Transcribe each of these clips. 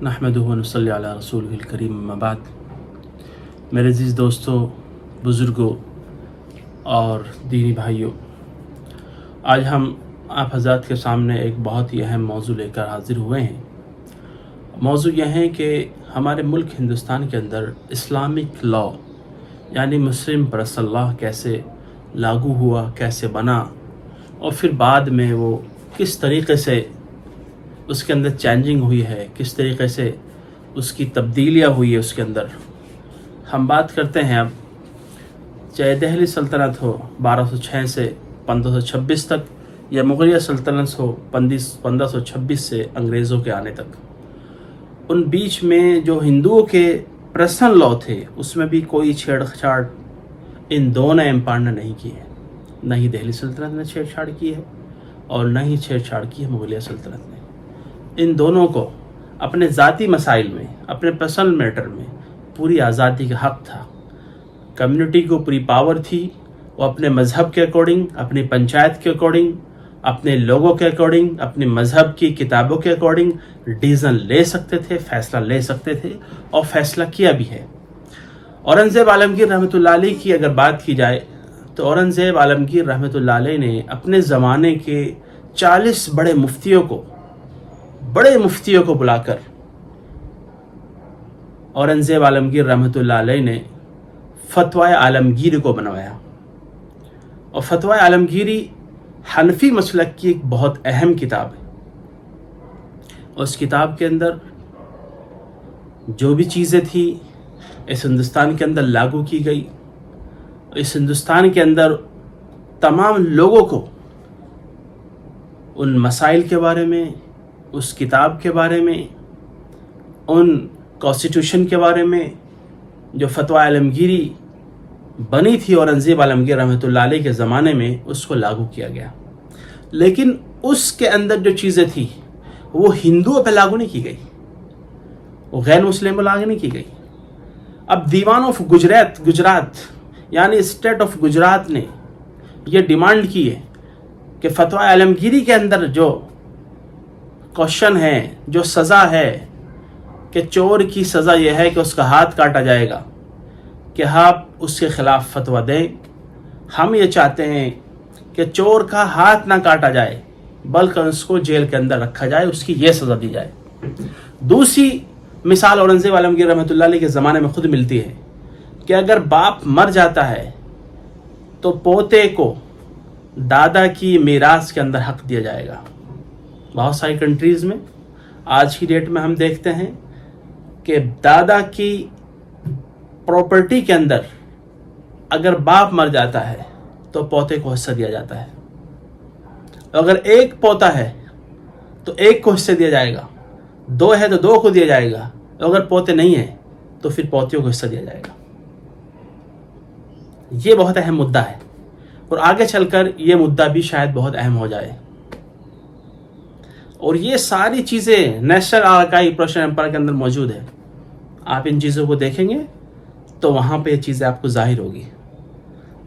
نحمدہ و نصلی علی رسولہ الکریم اما بعد۔ میرے عزیز دوستوں، بزرگوں اور دینی بھائیوں، آج ہم آپ حضرات کے سامنے ایک بہت ہی اہم موضوع لے کر حاضر ہوئے ہیں۔ موضوع یہ ہے کہ ہمارے ملک ہندوستان کے اندر اسلامک لاء یعنی مسلم پرست لاء کیسے لاگو ہوا، کیسے بنا، اور پھر بعد میں وہ کس طریقے سے اس کے اندر چینجنگ ہوئی ہے، کس طریقے سے اس کی تبدیلیاں ہوئی ہے اس کے اندر۔ ہم بات کرتے ہیں اب، چاہے دہلی سلطنت ہو 1206 سے 1526 تک، یا مغلیہ سلطنت ہو 1526 سے انگریزوں کے آنے تک، ان بیچ میں جو ہندوؤں کے پرسنل لاء تھے اس میں بھی کوئی چھیڑ چھاڑ ان دونوں امپائر نے نہیں کی ہے۔ نہ ہی دہلی سلطنت نے چھیڑ چھاڑ کی ہے اور نہ ہی چھیڑ چھاڑ کی ہے مغلیہ سلطنت نے۔ ان دونوں کو اپنے ذاتی مسائل میں، اپنے پرسنل میٹر میں پوری آزادی کا حق تھا۔ کمیونٹی کو پوری پاور تھی، وہ اپنے مذہب کے اکارڈنگ، اپنی پنچایت کے اکارڈنگ، اپنے لوگوں کے اکارڈنگ، اپنے مذہب کی کتابوں کے اکارڈنگ ڈیسیژن لے سکتے تھے، فیصلہ لے سکتے تھے، اور فیصلہ کیا بھی ہے۔ اورنگزیب عالمگیر رحمۃ اللہ علیہ کی اگر بات کی جائے تو اورنگزیب عالمگیر رحمۃ اللہ علیہ نے اپنے زمانے کے 40 بڑے مفتیوں کو بلا کر اورنگزیب عالمگیر رحمۃ اللہ علیہ نے فتویٰ عالمگیری کو بنوایا۔ اور فتویٰ عالمگیری حنفی مسلک کی ایک بہت اہم کتاب ہے۔ اس کتاب کے اندر جو بھی چیزیں تھیں اس ہندوستان کے اندر لاگو کی گئی۔ اس ہندوستان کے اندر تمام لوگوں کو ان مسائل کے بارے میں، اس کتاب کے بارے میں، ان کانسٹیٹیوشن کے بارے میں جو فتویٰ عالمگیری بنی تھی اورنگزیب عالمگیر رحمۃ اللہ علیہ کے زمانے میں، اس کو لاگو کیا گیا۔ لیکن اس کے اندر جو چیزیں تھیں وہ ہندوؤں پہ لاگو نہیں کی گئی، وہ غیر مسلم پہ لاگو نہیں کی گئی۔ اب دیوان آف گجرات یعنی اسٹیٹ آف گجرات نے یہ ڈیمانڈ کی ہے کہ فتویٰ عالمگیری کے اندر جو کوشچن ہے، جو سزا ہے، کہ چور کی سزا یہ ہے کہ اس کا ہاتھ کاٹا جائے گا، کہ آپ اس کے خلاف فتویٰ دیں۔ ہم یہ چاہتے ہیں کہ چور کا ہاتھ نہ کاٹا جائے بلکہ اس کو جیل کے اندر رکھا جائے، اس کی یہ سزا دی جائے۔ دوسری مثال اورنگزیب عالمگیر رحمۃ اللہ علیہ کے زمانے میں خود ملتی ہے کہ اگر باپ مر جاتا ہے تو پوتے کو دادا کی میراث کے اندر حق دیا جائے گا۔ بہت ساری کنٹریز میں آج کی ڈیٹ میں ہم دیکھتے ہیں کہ دادا کی پراپرٹی کے اندر اگر باپ مر جاتا ہے تو پوتے کو حصہ دیا جاتا ہے۔ اگر ایک پوتا ہے تو ایک کو حصہ دیا جائے گا، 2 ہے تو 2 کو دیا جائے گا، اگر پوتے نہیں ہیں تو پھر پوتیوں کو حصہ دیا جائے گا۔ یہ بہت اہم مدعا ہے، اور آگے چل کر یہ مدعا بھی شاید بہت اہم ہو جائے۔ اور یہ ساری چیزیں نیشنل آرکائیو پرشین امپائر کے اندر موجود ہے۔ آپ ان چیزوں کو دیکھیں گے تو وہاں پہ یہ چیزیں آپ کو ظاہر ہوگی۔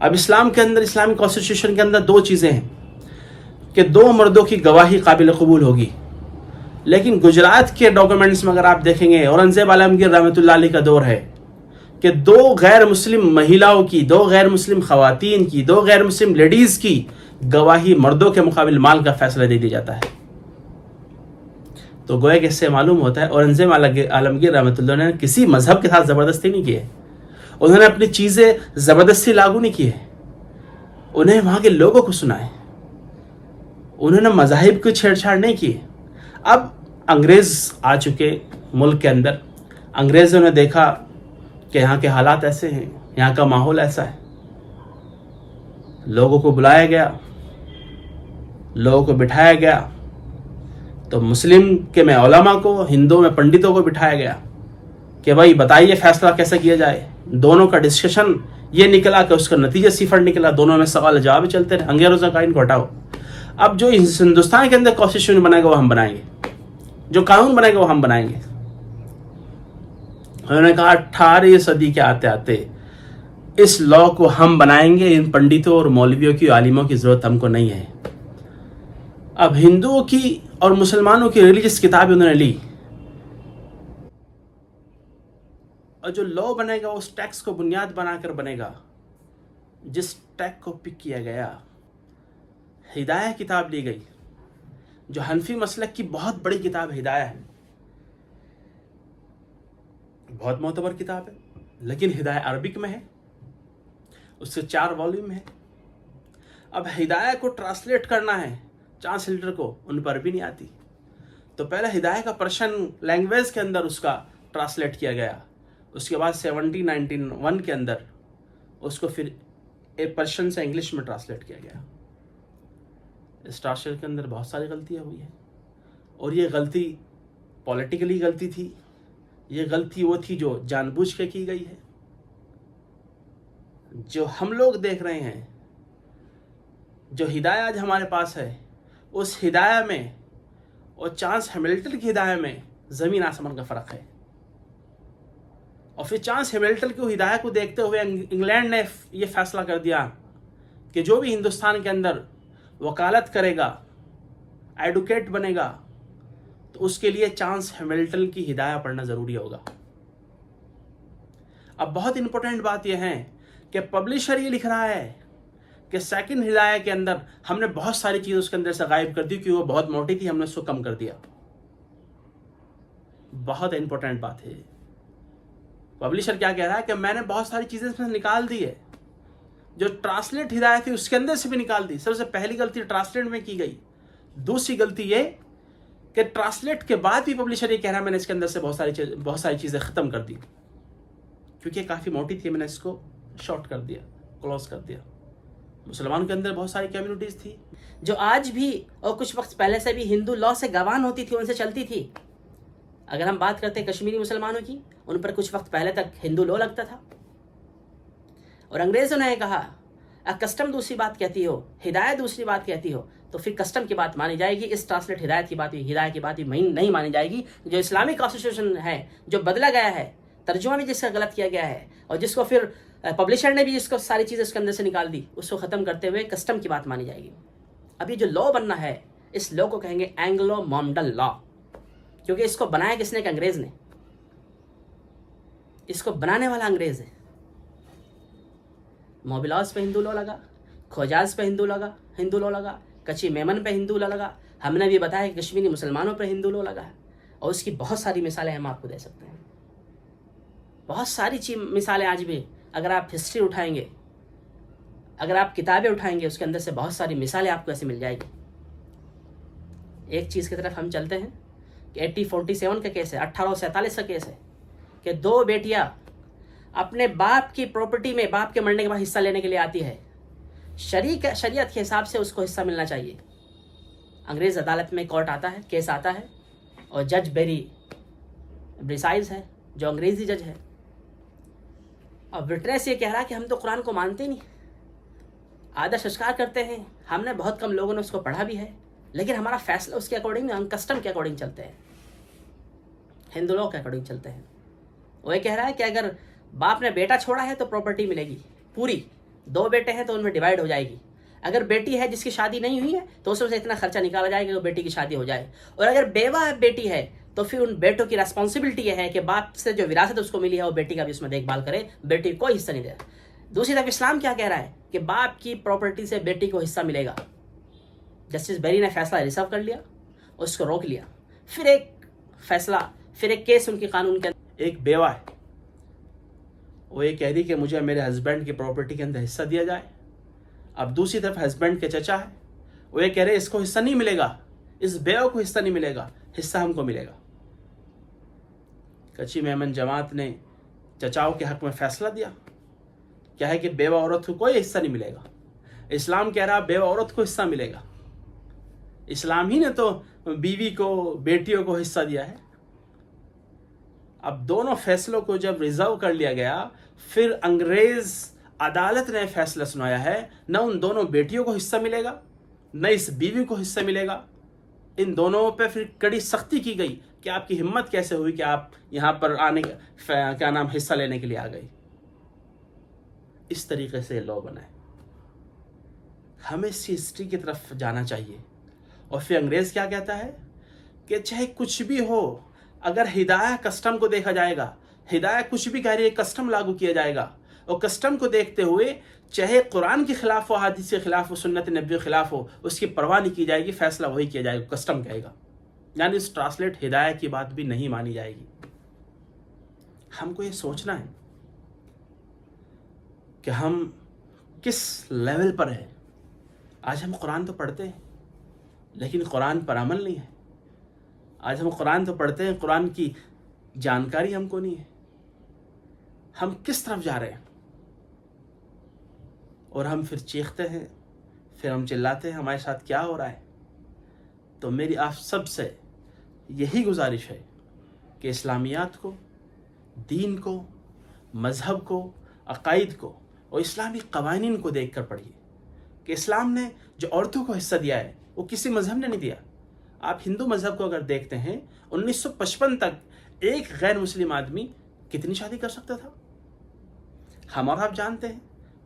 اب اسلام کے اندر، اسلامی کانسٹیٹیوشن کے اندر 2 چیزیں ہیں کہ 2 مردوں کی گواہی قابل قبول ہوگی۔ لیکن گجرات کے ڈاکومنٹس میں اگر آپ دیکھیں گے، اورنگزیب عالمگیر رحمۃ اللہ علیہ کا دور ہے کہ 2 غیر مسلم مہیلاؤں کی، 2 غیر مسلم خواتین کی، 2 غیر مسلم لیڈیز کی گواہی مردوں کے مقابل مال کا فیصلہ دے دیا جاتا ہے۔ تو گویا کہ اس سے معلوم ہوتا ہے اورنگزیب عالمگیر رحمۃ اللہ نے کسی مذہب کے ساتھ زبردستی نہیں کی ہے، انہوں نے اپنی چیزیں زبردستی لاگو نہیں کی ہے، انہیں وہاں کے لوگوں کو سنا ہے، انہوں نے مذاہب کی چھیڑ چھاڑ نہیں کی ہے۔ اب انگریز آ چکے ملک کے اندر، انگریزوں نے دیکھا کہ یہاں کے حالات ایسے ہیں، یہاں کا ماحول ایسا ہے، لوگوں کو بلایا گیا، لوگوں کو بٹھایا گیا، تو مسلم کے میں علماء کو، ہندوؤں میں پنڈتوں کو بٹھایا گیا کہ بھائی بتائیے فیصلہ کیسے کیا جائے۔ دونوں کا ڈسکشن یہ نکلا کہ اس کا نتیجہ 0 نکلا، دونوں میں سوال جواب چلتے رہے۔ انگریزوں کا ان کو ہٹاؤ، اب جو ہندوستان کے اندر کانسٹیٹیوشن بنائے گا وہ ہم بنائیں گے، جو قانون بنائے گا وہ ہم بنائیں گے۔ انہوں نے کہا 18ویں صدی کے آتے آتے اس لاء کو ہم بنائیں گے، ان پنڈتوں اور مولویوں کی، عالموں کی ضرورت ہم کو نہیں ہے۔ اب ہندوؤں کی اور مسلمانوں کی ریلیجس کتابیں انہوں نے لی، اور جو لو بنے گا اس ٹیکس کو بنیاد بنا کر بنے گا جس ٹیک کو پک کیا گیا. ہدایہ کتاب لی گئی جو حنفی مسلک کی بہت بڑی کتاب ہدایہ ہے, بہت معتبر کتاب ہے, لیکن ہدایہ عربک میں ہے, اس سے 4 والیوم ہے. اب ہدایہ کو ٹرانسلیٹ کرنا ہے ٹرانسلیٹر کو, ان پر بھی نہیں آتی, تو پہلے ہدایہ کا پرشین لینگویج کے اندر اس کا ٹرانسلیٹ کیا گیا. اس کے بعد 1791 کے اندر اس کو پھر پرشین سے انگلش میں ٹرانسلیٹ کیا گیا. اس ٹرانسلیٹ کے اندر بہت ساری غلطیاں ہوئی ہیں, اور یہ غلطی پولیٹیکلی غلطی تھی, یہ غلطی وہ تھی جو جان بوجھ کے کی گئی ہے. جو ہم لوگ دیکھ رہے ہیں, جو ہدایہ آج ہمارے پاس ہے, اس ہدایہ میں اور چارلس ہیملٹن کی ہدایہ میں زمین آسمان کا فرق ہے. اور پھر چارلس ہیملٹن کی ہدایہ کو دیکھتے ہوئے انگلینڈ نے یہ فیصلہ کر دیا کہ جو بھی ہندوستان کے اندر وکالت کرے گا, ایڈوکیٹ بنے گا, تو اس کے لیے چارلس ہیملٹن کی ہدایہ پڑھنا ضروری ہوگا. اب بہت امپورٹنٹ بات یہ ہے کہ پبلشر یہ لکھ رہا ہے کہ سیکنڈ ہدایہ کے اندر ہم نے بہت ساری چیزیں اس کے اندر سے غائب کر دی کیونکہ وہ بہت موٹی تھی, ہم نے اس کو کم کر دیا. بہت امپورٹنٹ بات ہے. پبلشر کیا کہہ رہا ہے کہ میں نے بہت ساری چیزیں اس میں نکال دی ہے, جو ٹرانسلیٹ ہدایت تھی اس کے اندر سے بھی نکال دی. سب سے پہلی غلطی ٹرانسلیٹ میں کی گئی. دوسری غلطی یہ کہ ٹرانسلیٹ کے بعد بھی پبلشر یہ کہہ رہا ہے میں نے اس کے اندر سے بہت ساری چیزیں ختم کر دی کیونکہ کافی موٹی تھی, میں نے اس کو شارٹ کر دیا, کلوز کر دیا. مسلمان کے اندر بہت ساری کمیونٹیز تھی جو آج بھی اور کچھ وقت پہلے سے بھی ہندو لا سے گوان ہوتی تھی, ان سے چلتی تھی. اگر ہم بات کرتے ہیں کشمیری مسلمانوں کی, ان پر کچھ وقت پہلے تک ہندو لا لگتا تھا. اور انگریزوں نے کہا کسٹم دوسری بات کہتی ہو, ہدایت دوسری بات کہتی ہو, تو پھر کسٹم کی بات مانی جائے گی, اس ٹرانسلیٹ ہدایت کی بات ہدایت کی بات نہیں مانی جائے گی. جو اسلامی کانسٹیٹیوشن ہے جو بدلا گیا ہے, ترجمہ بھی جس کا غلط کیا گیا ہے, اور جس کو پھر پبلشر نے بھی جس کو ساری چیزیں اس کے اندر سے نکال دی, اس کو ختم کرتے ہوئے کسٹم کی بات مانی جائے گی. اب یہ جو لا بننا ہے, اس لا کو کہیں گے اینگلو مومڈل لا, کیونکہ اس کو بنایا کس نے؟ کہ انگریز نے. اس کو بنانے والا انگریز ہے. موبلاز پہ ہندو لا لگا, کھوجاز پہ ہندو لا لگا, کچی میمن پہ ہندو لا لگا. ہم نے بھی بتایا کہ کشمیری مسلمانوں پہ ہندو لا لگا ہے, اور اس کی بہت ساری مثالیں ہم آپ کو دے سکتے ہیں. بہت ساری مثالیں آج بھی, اگر آپ ہسٹری اٹھائیں گے, اگر آپ کتابیں اٹھائیں گے, اس کے اندر سے بہت ساری مثالیں آپ کو ایسے مل جائے گی. ایک چیز کی طرف ہم چلتے ہیں کہ 1847 کا کیس ہے, 1847 کا کیس ہے کہ 2 بیٹیاں اپنے باپ کی پراپرٹی میں باپ کے مرنے کے بعد حصہ لینے کے لیے آتی ہے. شریعت کے حساب سے اس کو حصہ ملنا چاہیے. انگریز عدالت میں کورٹ آتا ہے, کیس آتا ہے, اور جج بیری برسائز ہے جو انگریزی جج ہے. اب وٹنس یہ کہہ رہا ہے کہ ہم تو قرآن کو مانتے نہیں, آدرش اشکار کرتے ہیں, ہم نے بہت کم لوگوں نے اس کو پڑھا بھی ہے, لیکن ہمارا فیصلہ اس کے اکارڈنگ, ہم کسٹم کے اکارڈنگ چلتے ہیں, ہندو لا کے اکارڈنگ چلتے ہیں. وہ یہ کہہ رہا ہے کہ اگر باپ نے بیٹا چھوڑا ہے تو پراپرٹی ملے گی پوری, 2 بیٹے ہیں تو ان میں ڈیوائڈ ہو جائے گی. اگر بیٹی ہے جس کی شادی نہیں ہوئی ہے تو اس میں سے اتنا خرچہ نکالا جائے گا کہ بیٹی کی شادی ہو جائے. اور اگر بیوہ بیٹی ہے تو پھر ان بیٹوں کی ریسپانسبلٹی یہ ہے کہ باپ سے جو وراثت اس کو ملی ہے وہ بیٹی کا بھی اس میں دیکھ بھال کرے, بیٹی کو کوئی حصہ نہیں دے. دوسری طرف اسلام کیا کہہ رہا ہے کہ باپ کی پراپرٹی سے بیٹی کو حصہ ملے گا. جسٹس بیری نے فیصلہ ریزرو کر لیا, اس کو روک لیا. پھر ایک کیس ان کے قانون کے اندر, ایک بیوہ ہے, وہ یہ کہہ رہی کہ مجھے میرے ہسبینڈ کی پراپرٹی کے اندر حصہ دیا جائے. اب دوسری طرف ہسبینڈ کے چچا ہے, وہ یہ کہہ رہے اس کو حصہ نہیں ملے گا, اس بیوہ کو حصہ نہیں ملے گا, حصہ ہم کو ملے گا. کچی میمن جماعت نے چچاؤں کے حق میں فیصلہ دیا, کیا ہے کہ بیوہ عورت کو کوئی حصہ نہیں ملے گا. اسلام کہہ رہا بیوہ عورت کو حصہ ملے گا. اسلام ہی نے تو بیوی کو, بیٹیوں کو حصہ دیا ہے. اب دونوں فیصلوں کو جب ریزرو کر لیا گیا, پھر انگریز عدالت نے فیصلہ سنایا ہے نہ ان دونوں بیٹیوں کو حصہ ملے گا نہ اس بیوی کو حصہ ملے گا. ان دونوں پہ پھر کڑی سختی کی گئی کہ آپ کی ہمت کیسے ہوئی کہ آپ یہاں پر آنے حصہ لینے کے لیے آ گئی. اس طریقے سے لا بنا ہے. ہمیں اس کی ہسٹری کی طرف جانا چاہیے. اور پھر انگریز کیا کہتا ہے کہ چاہے کچھ بھی ہو, اگر ہدایہ کسٹم کو دیکھا جائے گا, ہدایت کچھ بھی کہہ رہی ہے کسٹم لاگو کیا جائے گا، اور کسٹم کو دیکھتے ہوئے چاہے قرآن کے خلاف ہو، حدیث کے خلاف ہو، سنت نبی کے خلاف ہو، اس کی پرواہ نہیں کی جائے گی، فیصلہ وہی کیا جائے گا، کسٹم کہے گا. یعنی اس ٹرانسلیٹ ہدایت کی بات بھی نہیں مانی جائے گی. ہم کو یہ سوچنا ہے کہ ہم کس لیول پر ہیں. آج ہم قرآن تو پڑھتے ہیں لیکن قرآن پر عمل نہیں ہے. آج ہم قرآن تو پڑھتے ہیں، قرآن کی جانکاری ہم کو نہیں ہے. ہم کس طرف جا رہے ہیں؟ اور ہم پھر چیختے ہیں، پھر ہم چلاتے ہیں ہمارے ساتھ کیا ہو رہا ہے. تو میری آپ سب سے یہی گزارش ہے کہ اسلامیات کو، دین کو، مذہب کو، عقائد کو اور اسلامی قوانین کو دیکھ کر پڑھیے کہ اسلام نے جو عورتوں کو حصہ دیا ہے وہ کسی مذہب نے نہیں دیا. آپ ہندو مذہب کو اگر دیکھتے ہیں 1955 تک ایک غیر مسلم آدمی کتنی شادی کر سکتا تھا؟ ہم اور آپ جانتے ہیں.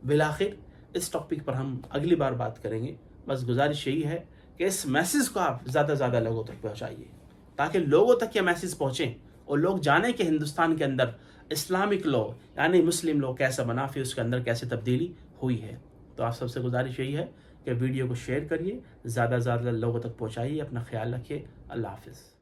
بالآخر اس ٹاپک پر ہم اگلی بار بات کریں گے. بس گزارش یہی ہے کہ اس میسیج کو آپ زیادہ سے زیادہ لوگوں تک پہنچائیے تاکہ لوگوں تک یہ میسیج پہنچیں اور لوگ جانیں کہ ہندوستان کے اندر اسلامک لا یعنی مسلم لا کیسا بنا، پھر اس کے اندر کیسے تبدیلی ہوئی ہے. تو آپ سب سے گزارش یہی ہے کہ ویڈیو کو شیئر کریے، زیادہ سے زیادہ لوگوں تک پہنچائیے. اپنا خیال رکھیے. اللہ حافظ.